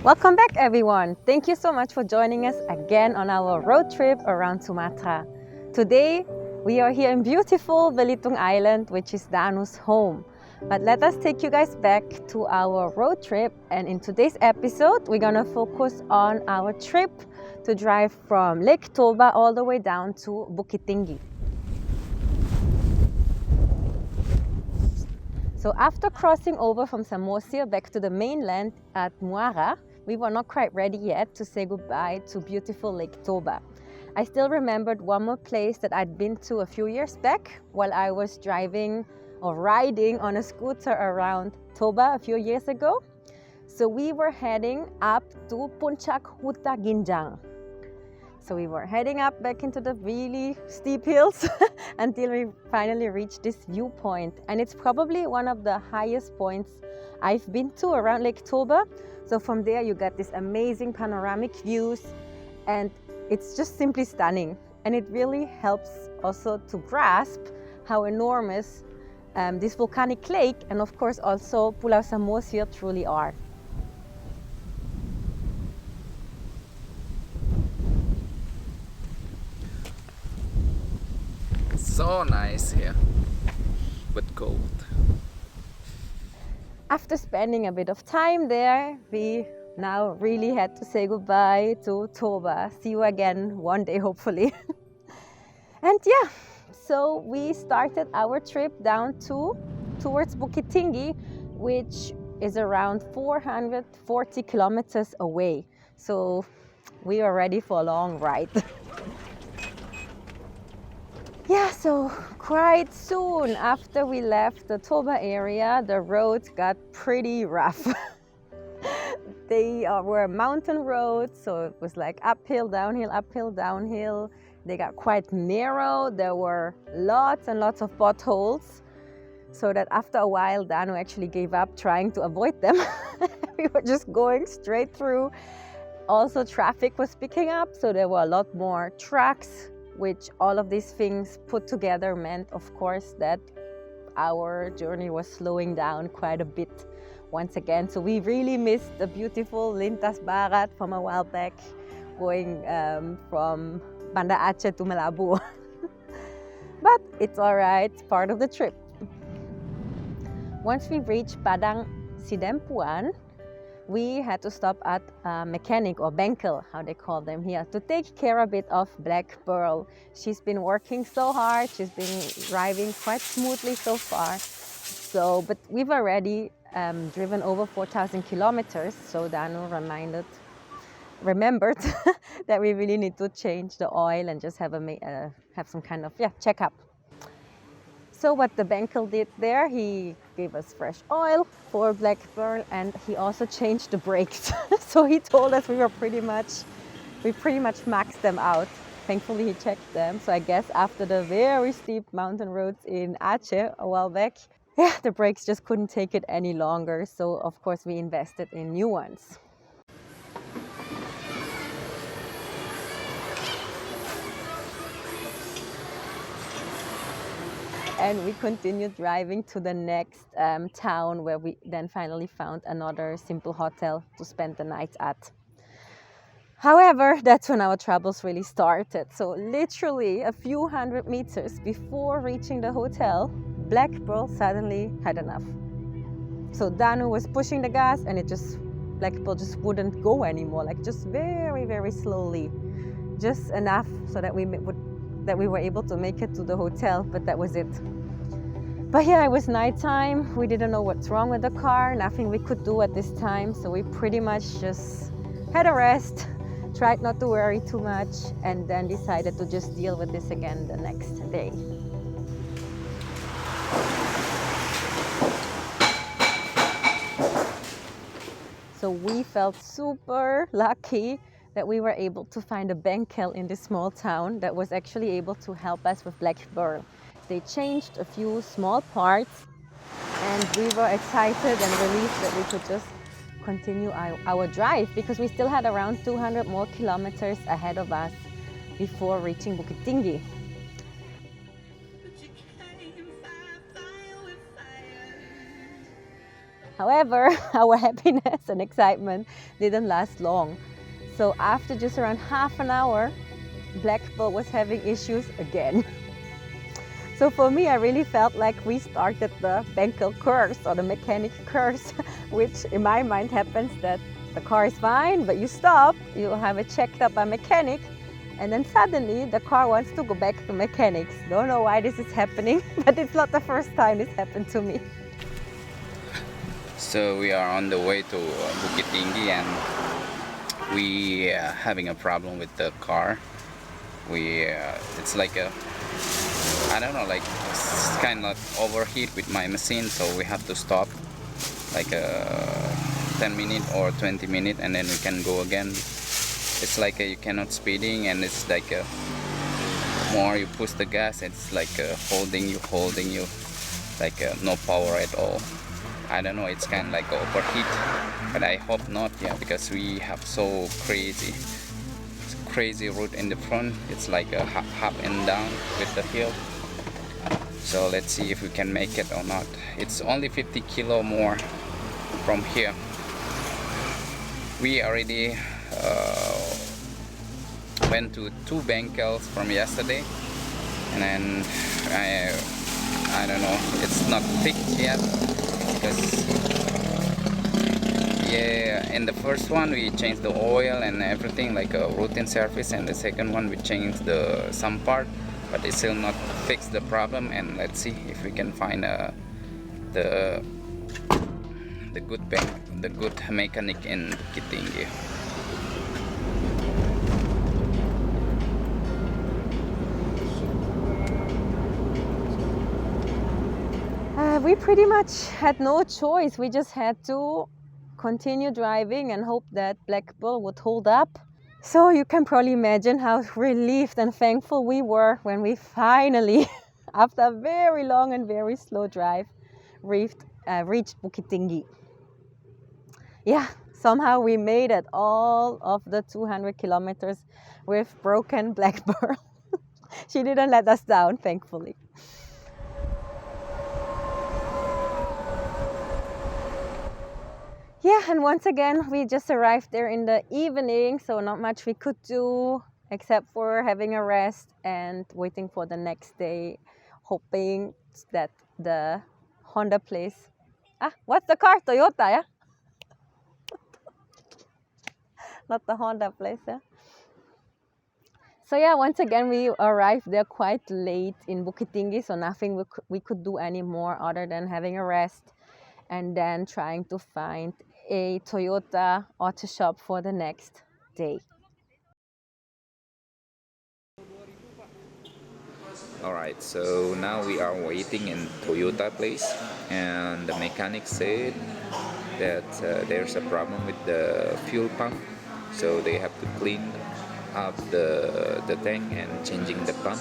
Welcome back, everyone. Thank you so much for joining us again on our road trip around Sumatra. Today, we are here in beautiful Belitung Island, which is Danu's home. But let us take you guys back to our road trip, and in today's episode, we're gonna focus on our trip to drive from Lake Toba all the way down to Bukit Tinggi. So after crossing over from Samosir back to the mainland at Muara, we were not quite ready yet to say goodbye to beautiful Lake Toba. I still remembered one more place that I'd been to a few years back while I was driving or riding on a scooter around Toba a few years ago. So we were heading up to Puncak Huta Ginjang. So we were heading up back into the really steep hills until we finally reached this viewpoint. And it's probably one of the highest points I've been to around Lake Toba. So from there you get these amazing panoramic views, and it's just simply stunning. And it really helps also to grasp how enormous this volcanic lake and of course also Pulau Samosir truly are. So nice here, but cold. After spending a bit of time there, we now really had to say goodbye to Toba. See you again one day, hopefully. And yeah, so we started our trip down towards Bukit Tinggi, which is around 440 kilometers away. So we are ready for a long ride. Yeah, so quite soon after we left the Toba area, the roads got pretty rough. They were mountain roads, so it was like uphill, downhill, uphill, downhill. They got quite narrow. There were lots and lots of potholes, so that after a while, Danu actually gave up trying to avoid them. We were just going straight through. Also, traffic was picking up, so there were a lot more trucks, which all of these things put together meant, of course, that our journey was slowing down quite a bit once again. So we really missed the beautiful Lintas Barat from a while back, going from Banda Aceh to Melabu. But it's all right, it's part of the trip. Once we reached Padang Sidempuan, we had to stop at a mechanic, or Bengkel, how they call them here, to take care a bit of Blackpearl. She's been working so hard, she's been driving quite smoothly so far. So, but we've already driven over 4,000 kilometers, so Danu remembered that we really need to change the oil and just have some kind of checkup. So what the Bengkel did there, he gave us fresh oil for Blackpearl, and he also changed the brakes. So he told us we pretty much maxed them out. Thankfully he checked them. So I guess after the very steep mountain roads in Aceh a while back, the brakes just couldn't take it any longer. So of course we invested in new ones. And we continued driving to the next town, where we then finally found another simple hotel to spend the night at. However, that's when our troubles really started. So literally a few hundred meters before reaching the hotel, Blackpearl suddenly had enough. So Danu was pushing the gas, and Blackpearl just wouldn't go anymore, like just very, very slowly. Just enough so that we were able to make it to the hotel, but that was it. But yeah, it was nighttime. We didn't know what's wrong with the car, nothing we could do at this time. So we pretty much just had a rest, tried not to worry too much, and then decided to just deal with this again the next day. So we felt super lucky that we were able to find a Bengkel in this small town that was actually able to help us with Blackpearl. They changed a few small parts, and we were excited and relieved that we could just continue our drive, because we still had around 200 more kilometers ahead of us before reaching Bukit Tinggi. However, our happiness and excitement didn't last long. So after just around half an hour, Blackpearl was having issues again. So for me, I really felt like we started the Bengkel curse or the mechanic curse, which in my mind happens that the car is fine, but you stop, you have it checked up by mechanic, and then suddenly the car wants to go back to mechanics. Don't know why this is happening, but it's not the first time this happened to me. So we are on the way to Bukit Tinggi, and we having a problem with the car. It's like I don't know, like it's kind of overheat with my machine, so we have to stop like 10 minutes or 20 minutes, and then we can go again. It's like you cannot speeding, and it's like more you push the gas, it's like holding you, like no power at all. I don't know, it's kind of like overheat, but I hope not, yeah, because we have so crazy route in the front. It's like a up and down with the hill. So let's see if we can make it or not. It's only 50 kilo more from here. We already went to 2 Bengkels from yesterday, and then I don't know, it's not fixed yet, because yeah, in the first one we changed the oil and everything, like a routine service, and the second one we changed some part, but it still not fixed the problem. And let's see if we can find the good mechanic in Bukit Tinggi. We pretty much had no choice. We just had to continue driving and hope that Blackpearl would hold up. So you can probably imagine how relieved and thankful we were when we finally, after a very long and very slow drive, reached Bukit Tinggi. Yeah, somehow we made it all of the 200 kilometers with broken Blackpearl. She didn't let us down, thankfully. Yeah, and once again, we just arrived there in the evening, so not much we could do except for having a rest and waiting for the next day, hoping that the Honda place. What's the car? Toyota, yeah? Not the Honda place, yeah? So yeah, once again, we arrived there quite late in Bukit Tinggi, so nothing we could do anymore other than having a rest and then trying to find a Toyota auto shop for the next day. Alright, so now we are waiting in Toyota place, and the mechanic said that there's a problem with the fuel pump, so they have to clean up the tank and changing the pump.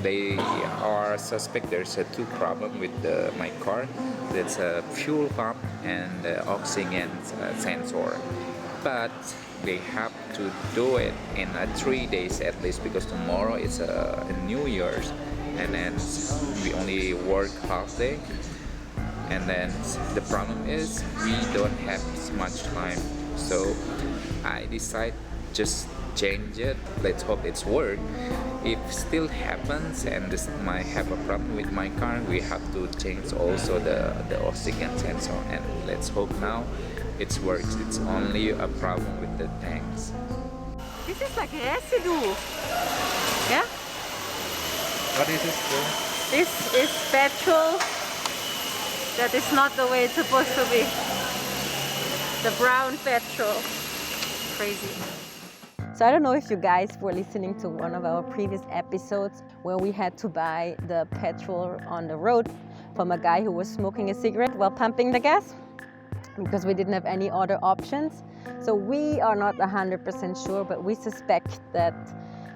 They are suspect there's a 2 problem with my car. That's a fuel pump and the oxygen sensor. But they have to do it in 3 days at least, because tomorrow is a New Year's, and then we only work half day. And then the problem is we don't have much time, so I decide just change it. Let's hope it's work. If still happens and this might have a problem with my car, we have to change also the oxygen sensor, and let's hope now it works. It's only a problem with the tanks. This is like residue. Yeah? What is this for? This is petrol that is not the way it's supposed to be. The brown petrol. Crazy. So I don't know if you guys were listening to one of our previous episodes where we had to buy the petrol on the road from a guy who was smoking a cigarette while pumping the gas, because we didn't have any other options. So we are not 100% sure, but we suspect that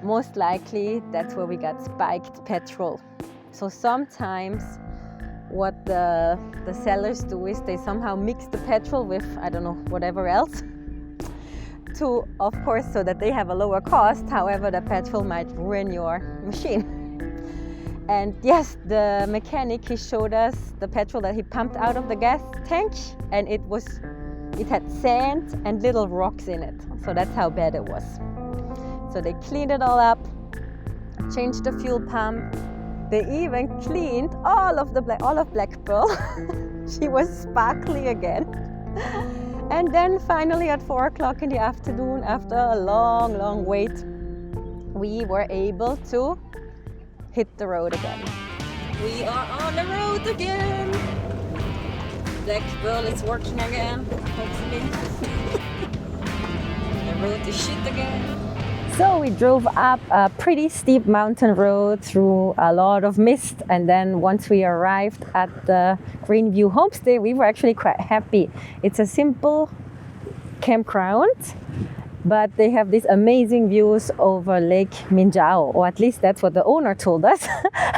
most likely that's where we got spiked petrol. So sometimes what the sellers do is they somehow mix the petrol with, I don't know, whatever else, to, of course, so that they have a lower cost. However, the petrol might ruin your machine. And yes, the mechanic, he showed us the petrol that he pumped out of the gas tank, and it had sand and little rocks in it. So that's how bad it was. So they cleaned it all up, changed the fuel pump. They even cleaned all of Blackpearl. She was sparkly again. And then finally at 4 o'clock in the afternoon, after a long wait, we were able to hit the road again. We are on the road again. Blackpearl is working again, hopefully. The road is shit again. So we drove up a pretty steep mountain road through a lot of mist, and then once we arrived at the Greenview homestay, we were actually quite happy. It's a simple campground, but they have these amazing views over Lake Minjao, or at least that's what the owner told us,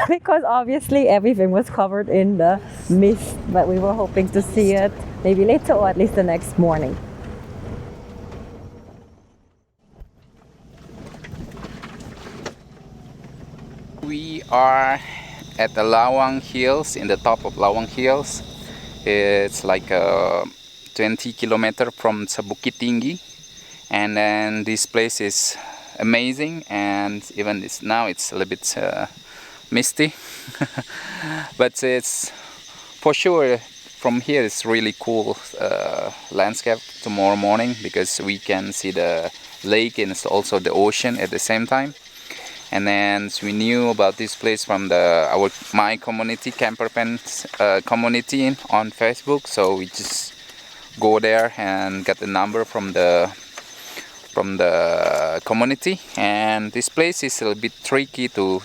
because obviously everything was covered in the mist, but we were hoping to see it maybe later or at least the next morning. We are at the Lawang Hills, in the top of Lawang Hills. It's like 20 kilometers from Bukit Tinggi. And then this place is amazing, and even now it's a little bit misty. But it's for sure from here it's really cool landscape tomorrow morning, because we can see the lake and also the ocean at the same time. And then we knew about this place from my community, camper pants community on Facebook. So we just go there and get the number from the community. And this place is a little bit tricky to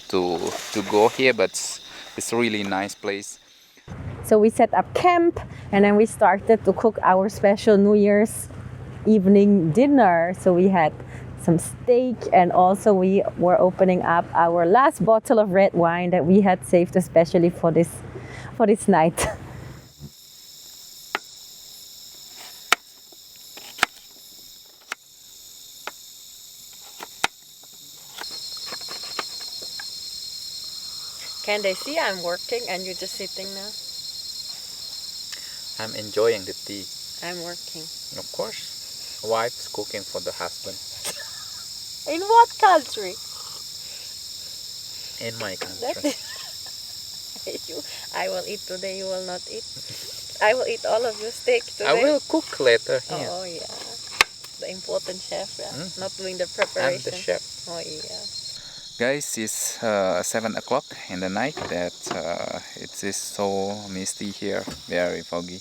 go here, but it's a really nice place. So we set up camp, and then we started to cook our special New Year's evening dinner. So we had some steak, and also we were opening up our last bottle of red wine that we had saved especially for this night. Can they see I'm working and you're just sitting now? I'm enjoying the tea. I'm working. Of course. Wife's cooking for the husband. In what country? In my country. I will eat today, you will not eat. I will eat all of your steak today. I will cook later here. Oh yeah. The important chef, yeah. Not doing the preparation. I'm the chef. Oh yeah. Guys, it's 7 o'clock in the night. That it is so misty here, very foggy.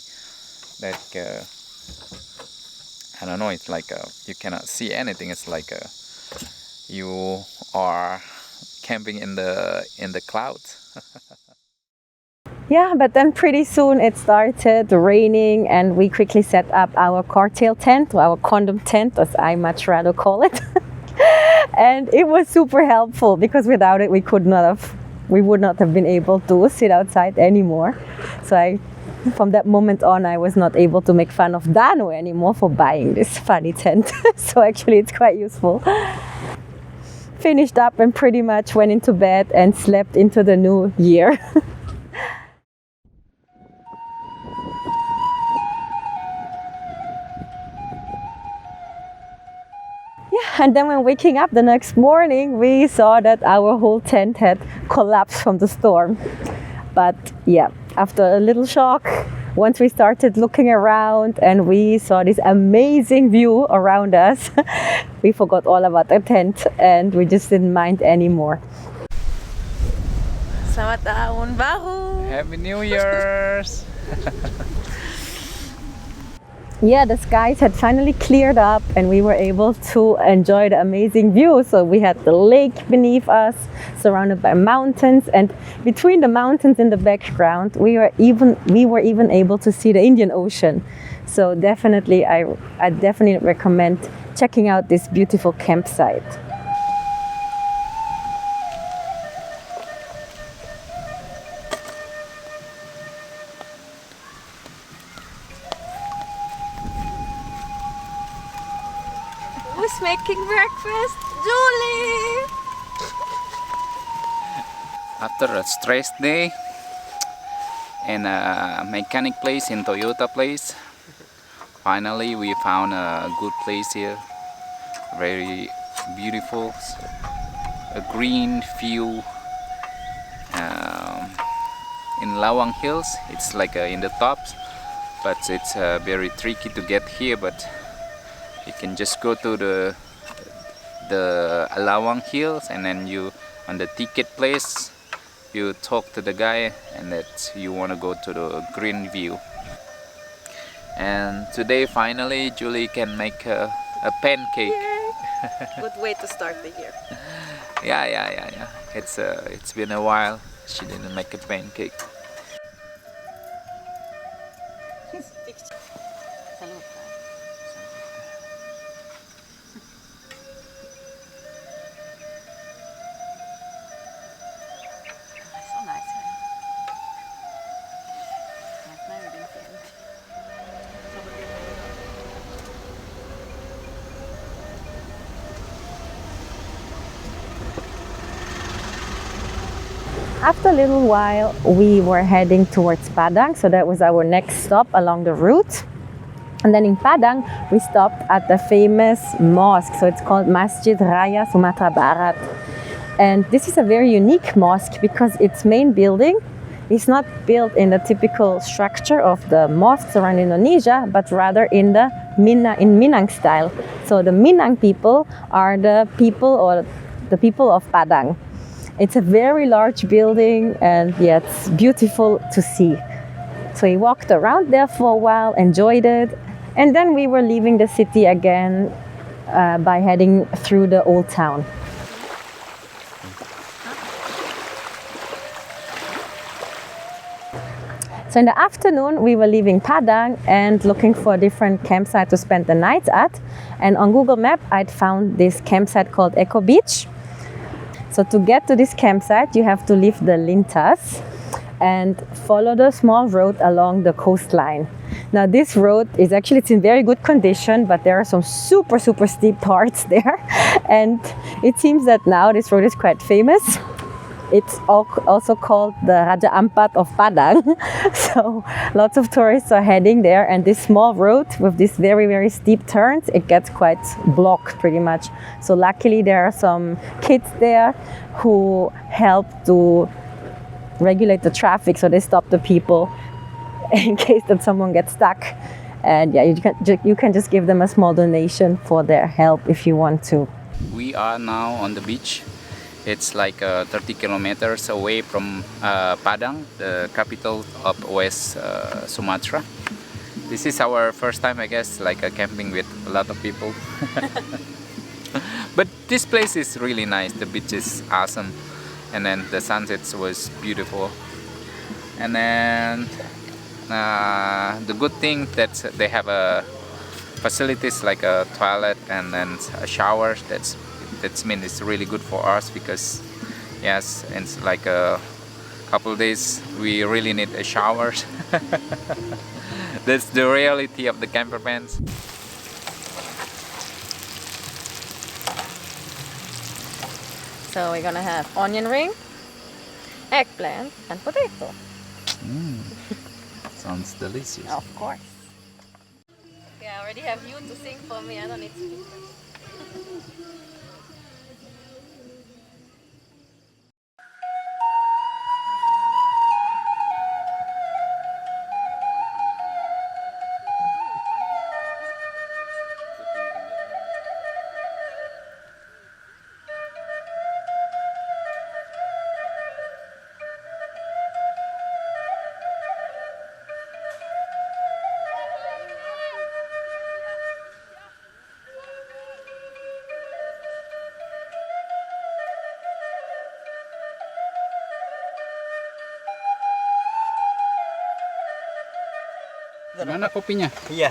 Like I don't know. It's like you cannot see anything. It's like you are camping in the clouds. Yeah, but then pretty soon it started raining, and we quickly set up our cocktail tent, or our condom tent, as I much rather call it. And it was super helpful, because without it we would not have been able to sit outside anymore. So from that moment on, I was not able to make fun of Dano anymore for buying this funny tent. So actually it's quite useful. Finished up and pretty much went into bed and slept into the new year. And then when waking up the next morning, we saw that our whole tent had collapsed from the storm. But yeah, after a little shock, once we started looking around and we saw this amazing view around us, we forgot all about the tent and we just didn't mind anymore. Selamat Tahun Baru! Happy New Year's! Yeah, the skies had finally cleared up and we were able to enjoy the amazing view. So we had the lake beneath us, surrounded by mountains, and between the mountains in the background, we were even able to see the Indian Ocean. So definitely, I definitely recommend checking out this beautiful campsite. Who's making breakfast? Julie! After a stress day in a mechanic place in Toyota place, finally we found a good place here. Very beautiful, a green view in Lawang Hills. It's like in the tops, but it's very tricky to get here. But you can just go to the Lawang Hills, and then you on the ticket place you talk to the guy and that you want to go to the green view. And today finally Julie can make a pancake. Good way to start the year. Yeah. It's been a while she didn't make a pancake. So nice. After a little while, we were heading towards Padang, so that was our next stop along the route. And then in Padang, we stopped at the famous mosque, so it's called Masjid Raya Sumatra Barat. And this is a very unique mosque because its main building is not built in the typical structure of the mosques around Indonesia, but rather in the Minang style. So the Minang people are the people of Padang. It's a very large building, and yeah, it's beautiful to see. So we walked around there for a while, enjoyed it, and then we were leaving the city again by heading through the old town. So in the afternoon, we were leaving Padang and looking for a different campsite to spend the night at. And on Google Maps, I'd found this campsite called Eco Beach. So to get to this campsite, you have to leave the Lintas and follow the small road along the coastline. Now this road is actually, it's in very good condition, but there are some super steep parts there. And it seems that now this road is quite famous. It's also called the Raja Ampat of Padang. So lots of tourists are heading there, and this small road with these very steep turns, it gets quite blocked pretty much. So luckily there are some kids there who help to regulate the traffic, so they stop the people in case that someone gets stuck. And yeah, you can just give them a small donation for their help if you want to. We are now on the beach. It's like 30 kilometers away from Padang, the capital of West Sumatra. This is our first time, I guess, like camping with a lot of people. But this place is really nice. The beach is awesome, and then the sunset was beautiful. And then the good thing that they have facilities like a toilet and then a shower. That's mean it's really good for us because yes, it's like a couple days we really need a shower. That's the reality of the camper vans. So we're gonna have onion ring, eggplant, and potato. Sounds delicious. Of course. Okay, I already have you to sing for me. I don't need speakers. Gimana kopinya? Iya.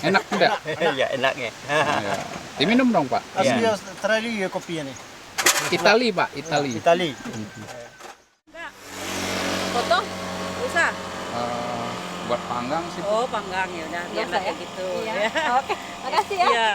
Enak tidak? Iya, enaknya. Ya. Diminum dong, Pak. Iya. Asli Australia ya kopinya nih. Itali, Pak, Itali. Itali. Potong? Usah? Buat panggang sih. Oh, panggang ya udah. Biar Biasa ya? kayak gitu. Iya. Ya. Oke, makasih ya. Iya.